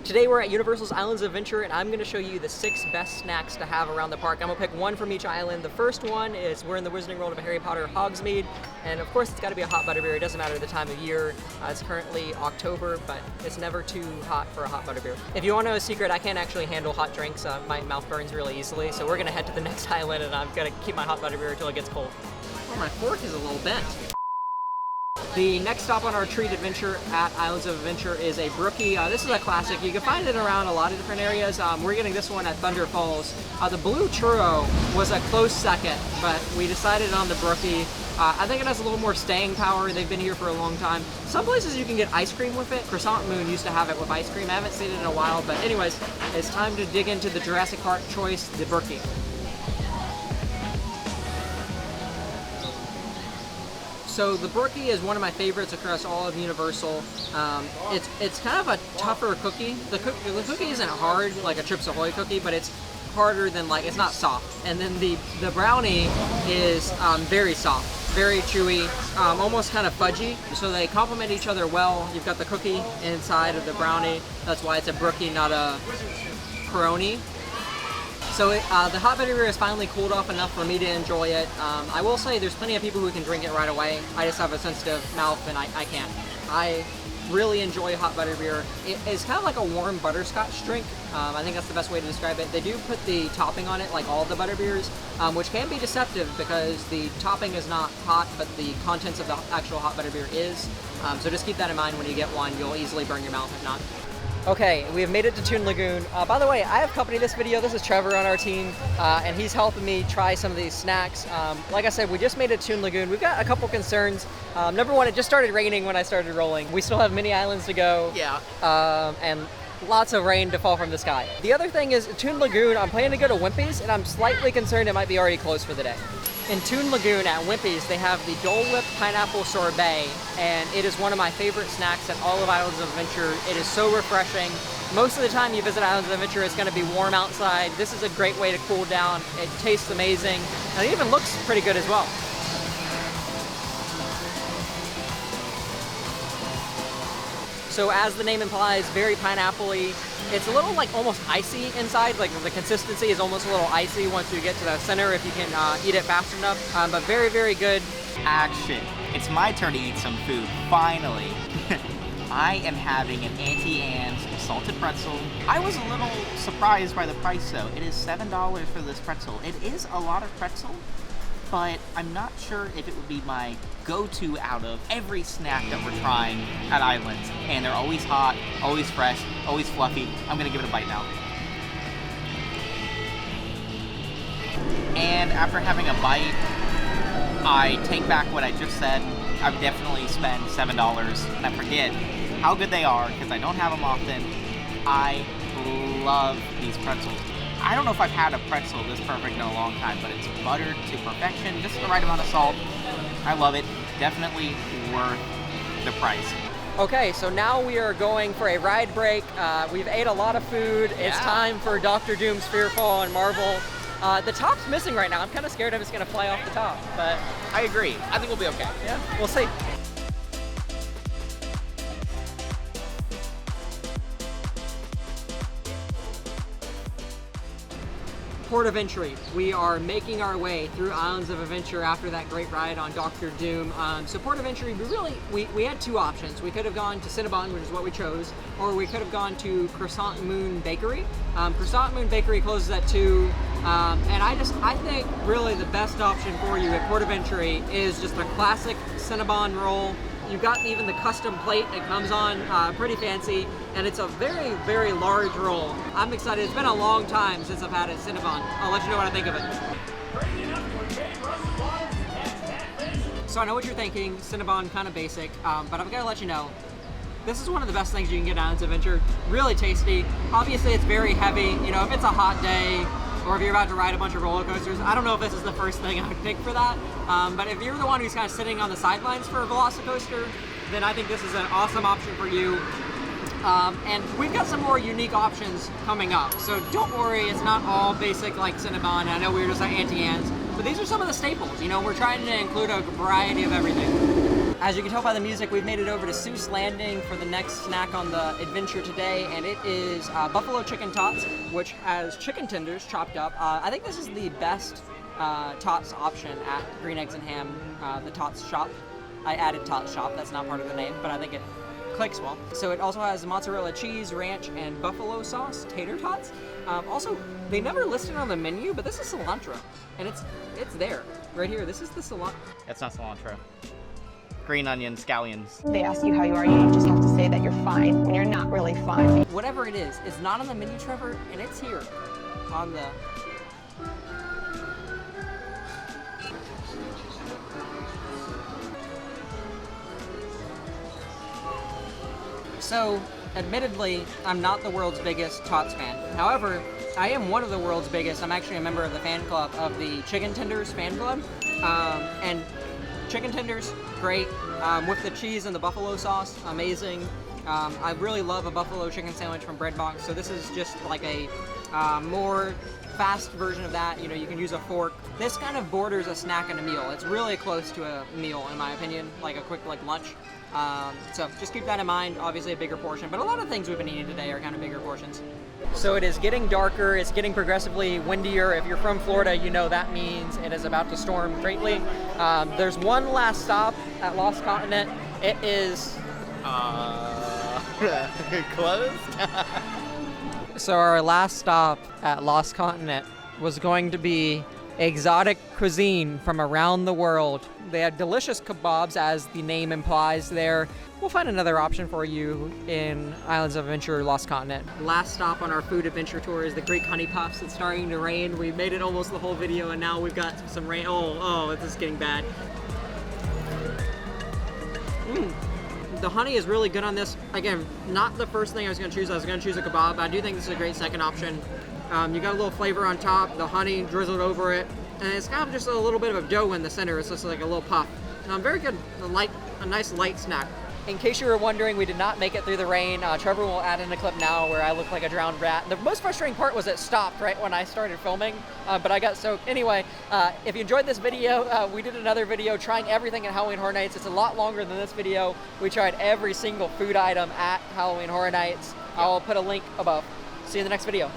Today we're at Universal's Islands of Adventure, and I'm going to show you the 6 best snacks to have around the park. I'm going to pick one from each island. The first one is we're in the Wizarding World of Harry Potter Hogsmeade, and of course it's got to be a hot butterbeer. It doesn't matter the time of year. It's currently October, but it's never too hot for a hot butterbeer. If you want to know a secret, I can't actually handle hot drinks. My mouth burns really easily, so we're going to head to the next island, and I'm going to keep my hot butterbeer until it gets cold. Oh, my fork is a little bent. The next stop on our treat adventure at Islands of Adventure is a brookie. This is a classic. You can find it around a lot of different areas. We're getting this one at Thunder Falls. The Blue Churro was a close second, but we decided on the brookie. I think it has a little more staying power. They've been here for a long time. Some places you can get ice cream with it. Croissant Moon used to have it with ice cream. I haven't seen it in a while, but anyways, it's time to dig into the Jurassic Park choice, the brookie. So the brookie is one of my favorites across all of Universal. It's kind of a tougher cookie. The cookie isn't hard like a Chips Ahoy cookie, but it's harder than it's not soft. And then the brownie is very soft, very chewy, almost kind of fudgy. So they complement each other well. You've got the cookie inside of the brownie. That's why it's a brookie, not a Peroni. So the hot butterbeer has finally cooled off enough for me to enjoy it. I will say there's plenty of people who can drink it right away. I just have a sensitive mouth and I can't. I really enjoy hot butterbeer. It's kind of like a warm butterscotch drink. I think that's the best way to describe it. They do put the topping on it like all the butterbeers, which can be deceptive because the topping is not hot, but the contents of the actual hot butterbeer is. So just keep that in mind when you get one. You'll easily burn your mouth if not. Okay, we have made it to Toon Lagoon. By the way, I have company this video. This is Trevor on our team, and he's helping me try some of these snacks. Like I said, we just made it to Toon Lagoon. We've got a couple concerns. Number one, it just started raining when I started rolling. We still have many islands to go. Yeah. And lots of rain to fall from the sky. The other thing is, Toon Lagoon, I'm planning to go to Wimpy's, and I'm slightly concerned it might be already closed for the day. In Toon Lagoon at Wimpy's, they have the Dole Whip Pineapple Sorbet, and it is one of my favorite snacks at all of Islands of Adventure. It is so refreshing. Most of the time you visit Islands of Adventure, it's going to be warm outside. This is a great way to cool down. It tastes amazing, and it even looks pretty good as well. So as the name implies, very pineapple-y. It's a little almost icy inside, like the consistency is almost a little icy once you get to the center if you can eat it fast enough, but very, very good. Action. It's my turn to eat some food, finally. I am having an Auntie Anne's salted pretzel. I was a little surprised by the price though. It is $7 for this pretzel. It is a lot of pretzel, but I'm not sure if it would be my go-to out of every snack that we're trying at Islands. And they're always hot, always fresh, always fluffy. I'm gonna give it a bite now. And after having a bite, I take back what I just said. I would definitely spend $7. And I forget how good they are because I don't have them often. I love these pretzels. I don't know if I've had a pretzel this perfect in a long time, but it's buttered to perfection, just the right amount of salt. I love it. Definitely worth the price. Okay, so now we are going for a ride break. We've ate a lot of food. Yeah. It's time for Dr. Doom's Fearfall and Marvel. The top's missing right now. I'm kind of scared I'm just going to fly off the top, but I agree. I think we'll be okay. Yeah, we'll see. Port of entry. We are making our way through Islands of Adventure after that great ride on Dr. Doom. So Port of entry, we had two options. We could have gone to Cinnabon, which is what we chose, or we could have gone to Croissant Moon Bakery. Croissant Moon Bakery closes at 2, and I think really the best option for you at Port of entry is just a classic Cinnabon roll. You've got even the custom plate. It comes on pretty fancy, and it's a very, very large roll. I'm excited. It's been a long time since I've had a Cinnabon. I'll let you know what I think of it. So I know what you're thinking, Cinnabon kind of basic, but I've got to let you know, this is one of the best things you can get at Islands of Adventure. Really tasty. Obviously it's very heavy. You know, if it's a hot day, or if you're about to ride a bunch of roller coasters, I don't know if this is the first thing I would pick for that, but if you're the one who's kind of sitting on the sidelines for a Velocicoaster, then I think this is an awesome option for you. And we've got some more unique options coming up, so don't worry, it's not all basic like Cinnabon. I know we were just like Auntie Anne's, but these are some of the staples. You know, we're trying to include a variety of everything. As you can tell by the music, we've made it over to Seuss Landing for the next snack on the adventure today, and it is buffalo chicken tots, which has chicken tenders chopped up. I think this is the best tots option at Green Eggs and Ham, the tots shop. I added tots shop, that's not part of the name, but I think it clicks well. So it also has mozzarella cheese, ranch, and buffalo sauce tater tots. Also, they never listed on the menu, but this is cilantro, and it's there, right here. This is the cilantro. That's not cilantro. Green onion scallions. They ask you how you are, you just have to say that you're fine when you're not really fine. Whatever it is, it's not on the menu, Trevor, and it's here on the... So, admittedly, I'm not the world's biggest tots fan. However, I am one of the world's biggest. I'm actually a member of the fan club of the Chicken Tenders fan club. And chicken tenders, great. With the cheese and the buffalo sauce, amazing. I really love a buffalo chicken sandwich from Breadbox, so this is just like a more fast version of that. You know, you can use a fork. This kind of borders a snack and a meal. It's really close to a meal, in my opinion, like a quick lunch. So just keep that in mind. Obviously a bigger portion, but a lot of things we've been eating today are kind of bigger portions. So it is getting darker, it's getting progressively windier. If you're from Florida, you know that means it is about to storm greatly. There's one last stop at Lost Continent. It is... closed? So our last stop at Lost Continent was going to be exotic cuisine from around the world. They had delicious kebabs, as the name implies there. We'll find another option for you in Islands of Adventure Lost Continent. Last stop on our food adventure tour is the Greek Honey Puffs. It's starting to rain. We made it almost the whole video, and now we've got some rain. Oh, this is getting bad. The honey is really good on this. Again, not the first thing I was going to choose. I was going to choose a kebab. I do think this is a great second option. You got a little flavor on top, the honey drizzled over it, and it's got just a little bit of a dough in the center. It's just like a little puff. Very good, a nice light snack. In case you were wondering, we did not make it through the rain. Trevor will add in a clip now where I look like a drowned rat. The most frustrating part was it stopped right when I started filming, but I got soaked. Anyway, if you enjoyed this video, we did another video trying everything at Halloween Horror Nights. It's a lot longer than this video. We tried every single food item at Halloween Horror Nights. I'll put a link above. See you in the next video.